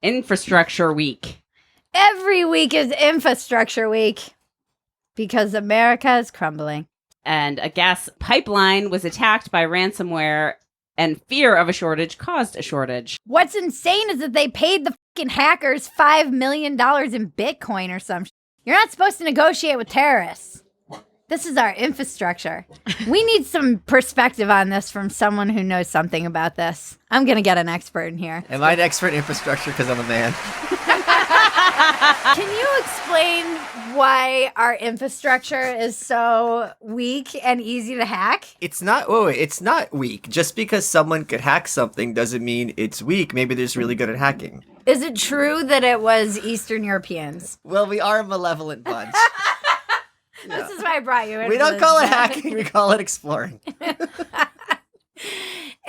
Infrastructure Week. Every week is Infrastructure Week because America is crumbling. And a gas pipeline was attacked by ransomware, and fear of a shortage caused a shortage. What's insane is that they paid the fucking hackers $5 million in Bitcoin or some shit. You're not supposed to negotiate with terrorists. This is our infrastructure. We need some perspective on this from someone who knows something about this. I'm going to get an expert in here. Am I an expert in infrastructure because I'm a man? Can you explain why our infrastructure is so weak and easy to hack? It's not. Wait, it's not weak. Just because someone could hack something doesn't mean it's weak. Maybe they're just really good at hacking. Is it true that it was Eastern Europeans? Well, we are a malevolent bunch. Yeah. This is why I brought you in. We don't call it hacking. We call it exploring.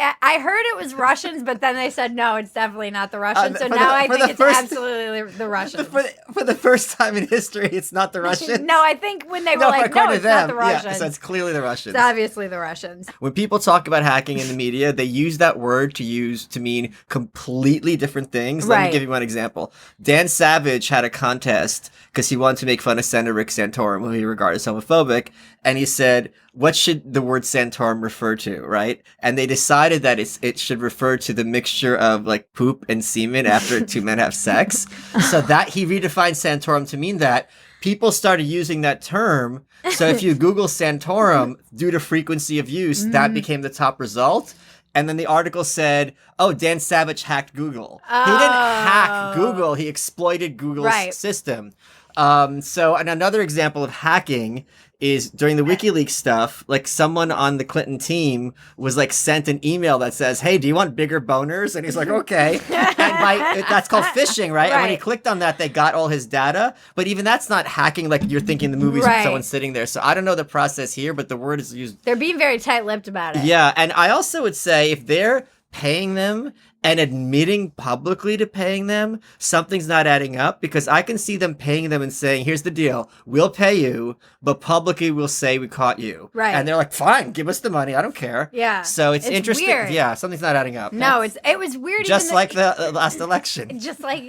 I heard it was Russians, but then they said, no, it's definitely not the Russians. So now I think it's absolutely the Russians. For the first time in history, it's not the Russians. No, I think when they were like, no, it's not the Russians. Yeah, so it's clearly the Russians. It's obviously the Russians. When people talk about hacking in the media, they use that word to mean completely different things. Let me give you one example. Dan Savage had a contest because he wanted to make fun of Senator Rick Santorum, who he regarded as homophobic. And he said, what should the word Santorum refer to, right? And they decided that it should refer to the mixture of like poop and semen after two men have sex. So that he redefined Santorum to mean that. People started using that term. So if you Google Santorum, due to frequency of use, that became the top result. And then the article said, oh, Dan Savage hacked Google. He didn't hack Google. He exploited Google's system. So another example of hacking is during the WikiLeaks stuff, like someone on the Clinton team was like sent an email that says, hey, do you want bigger boners? And he's like, okay. And that's called phishing, right? And when he clicked on that, they got all his data. But even that's not hacking like you're thinking the movies with someone sitting there. So I don't know the process here, but the word is used. They're being very tight-lipped about it. Yeah. And I also would say if they're paying them and admitting publicly to paying them, something's not adding up, because I can see them paying them and saying, here's the deal, we'll pay you, but publicly we'll say we caught you. Right. And they're like, fine, give us the money, I don't care. Yeah. So it's interesting. Weird. Yeah, something's not adding up. No, it was weird. Just like the last election. Just like...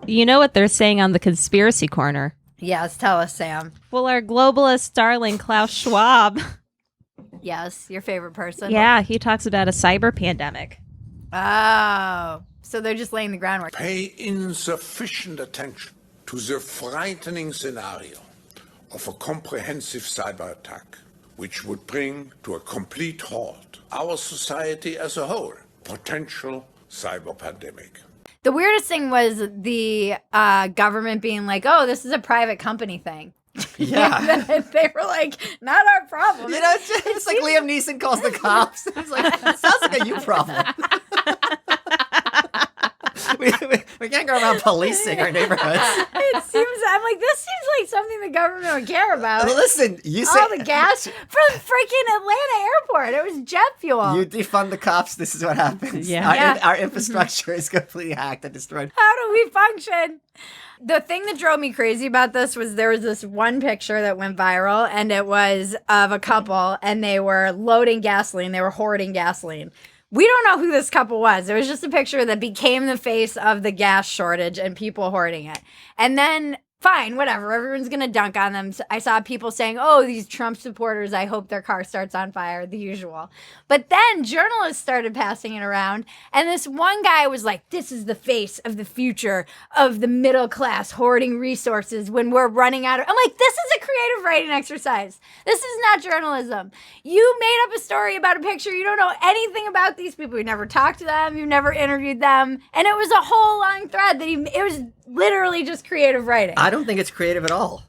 You know what they're saying on the conspiracy corner? Yes, tell us, Sam. Well, our globalist darling Klaus Schwab. Yes, your favorite person. Yeah, he talks about a cyber pandemic. Oh, so they're just laying the groundwork. Pay insufficient attention to the frightening scenario of a comprehensive cyber attack, which would bring to a complete halt our society as a whole. Potential cyber pandemic. The weirdest thing was the government being like, oh, this is a private company thing. Yeah. They were like, not our problem. You know, it's like Liam Neeson calls the cops. It's like, it sounds like a you problem. we can't go around policing our neighborhoods. I'm like, this seems like something the government would care about. Listen, you say... all the gas from freaking Atlanta airport. It was jet fuel. You defund the cops, this is what happens. Yeah. Our infrastructure is completely hacked and destroyed. How do we function? The thing that drove me crazy about this was there was this one picture that went viral, and it was of a couple, and they were loading gasoline. They were hoarding gasoline. We don't know who this couple was. It was just a picture that became the face of the gas shortage and people hoarding it. And then, fine, whatever. Everyone's going to dunk on them. I saw people saying, oh, these Trump supporters, I hope their car starts on fire, the usual. But then journalists started passing it around. And this one guy was like, this is the face of the future of the middle class hoarding resources when we're running out of... I'm like, this is a creative writing exercise. This is not journalism. You made up a story about a picture. You don't know anything about these people. You never talked to them. You never interviewed them. And it was a whole long thread that it was literally just creative writing. I don't think it's creative at all.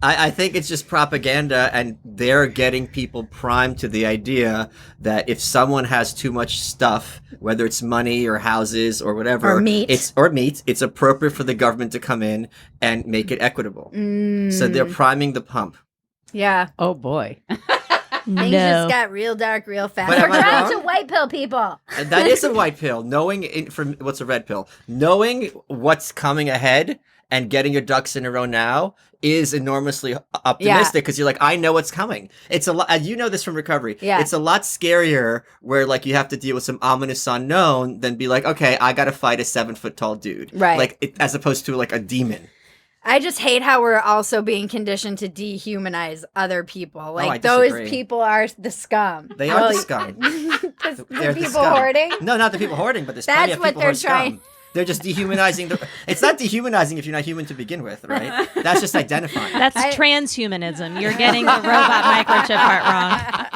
I think it's just propaganda, and they're getting people primed to the idea that if someone has too much stuff, whether it's money or houses or whatever, or meat, it's appropriate for the government to come in and make it equitable. So they're priming the pump. Yeah. Oh boy. Things just got real dark real fast. But We're trying to white pill people. That is a white pill. What's a red pill? Knowing what's coming ahead and getting your ducks in a row now is enormously optimistic because you're like, I know what's coming. It's a lot. You know this from recovery. Yeah. It's a lot scarier where like you have to deal with some ominous unknown than be like, okay, I got to fight a 7-foot tall dude. Right. Like as opposed to like a demon. I just hate how we're also being conditioned to dehumanize other people. I Like those disagree. people are the scum. They are the scum. the They're people scum. hoarding. No, not the people hoarding, but there's That's plenty of what people who they're are trying- scum. They're just dehumanizing it's not dehumanizing if you're not human to begin with, right? That's just identifying. That's transhumanism. You're getting the robot microchip part wrong.